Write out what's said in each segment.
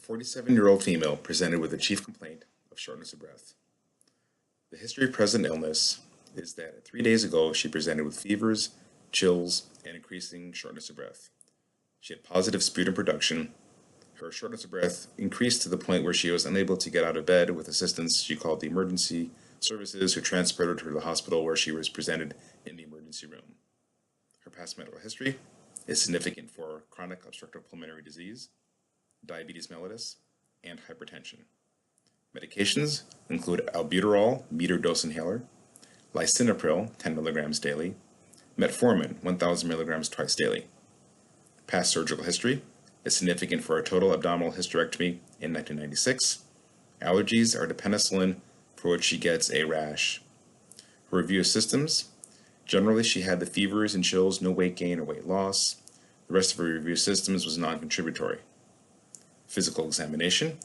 47-year-old female presented with a chief complaint of shortness of breath. The history of present illness is that 3 days ago she presented with fevers, chills, and increasing shortness of breath. She had positive sputum production. Her shortness of breath increased to the point where she was unable to get out of bed. With assistance, she called the emergency services, who transported her to the hospital, where she was presented in the emergency room. Her past medical history is significant for chronic obstructive pulmonary disease, diabetes mellitus, and hypertension. Medications include albuterol meter dose inhaler, lisinopril 10 milligrams daily, metformin 1000 milligrams twice daily. Past surgical history is significant for a total abdominal hysterectomy in 1996. Allergies are to penicillin, for which she gets a rash. Her review of systems: generally she had the fevers and chills, no weight gain or weight loss. The rest of her review systems was non-contributory. Physical examination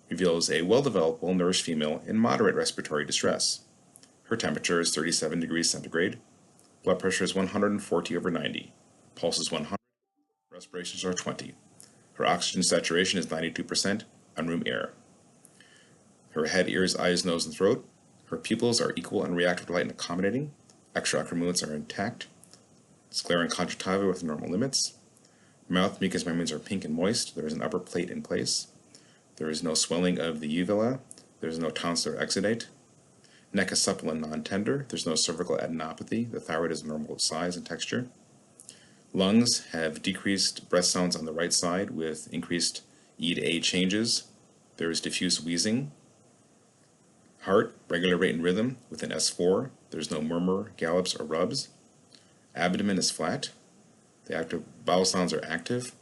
reveals a well-developed, well-nourished female in moderate respiratory distress. Her temperature is 37 degrees centigrade. Blood pressure is 140/90. Pulse is 100. Respirations are 20. Her oxygen saturation is 92% on room air. Her head, ears, eyes, nose, and throat. Her pupils are equal and reactive to light and accommodating. Extraocular movements are intact. Sclera and conjunctiva with normal limits. Mouth mucous membranes are pink and moist. There is an upper plate in place. There is no swelling of the uvula. There is no tonsillar exudate. Neck is supple and non-tender. There's no cervical adenopathy. The thyroid is normal size and texture. Lungs have decreased breath sounds on the right side with increased E to A changes. There is diffuse wheezing. Heart, regular rate and rhythm with an S4. There's no murmur, gallops, or rubs. Abdomen is flat. The active bowel sounds are active.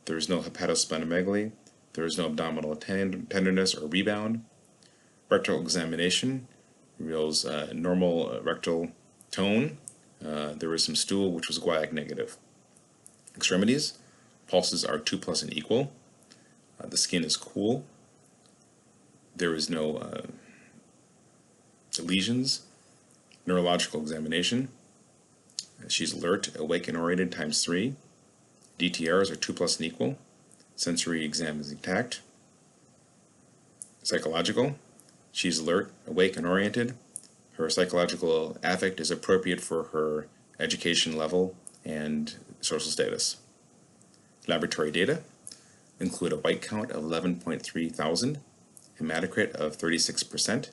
There is no hepatosplenomegaly. There is no abdominal tenderness or rebound. Rectal examination reveals normal rectal tone. There was some stool which was guaiac negative. Extremities: pulses are 2+ and equal. The skin is cool. There is no lesions. Neurological examination: she's alert, awake, and oriented ×3. DTRs are 2+ and equal. Sensory exam is intact. Psychological: she's alert, awake, and oriented. Her psychological affect is appropriate for her education level and social status. Laboratory data include a white count of 11.3 thousand, hematocrit of 36%,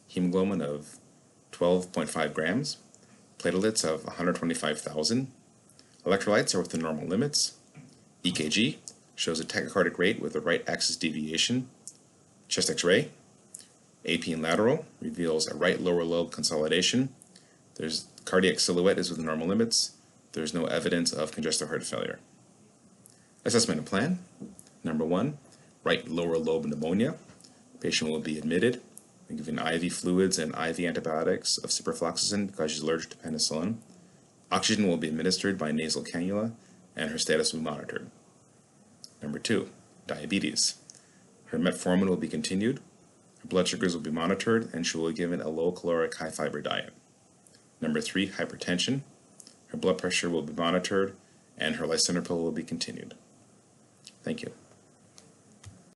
hemoglobin of 12.5 grams, platelets of 125,000. Electrolytes are within normal limits. EKG shows a tachycardic rate with a right axis deviation. Chest X-ray, AP and lateral, reveals a right lower lobe consolidation. There's cardiac silhouette is within normal limits. There's no evidence of congestive heart failure. Assessment and plan: number 1, right lower lobe pneumonia. Patient will be admitted and given IV fluids and IV antibiotics of ciprofloxacin because she's allergic to penicillin. Oxygen will be administered by nasal cannula, and her status will be monitored. Number 2, diabetes. Her metformin will be continued. Her blood sugars will be monitored, and she will be given a low-caloric, high-fiber diet. Number 3, hypertension. Her blood pressure will be monitored, and her lisinopril will be continued. Thank you.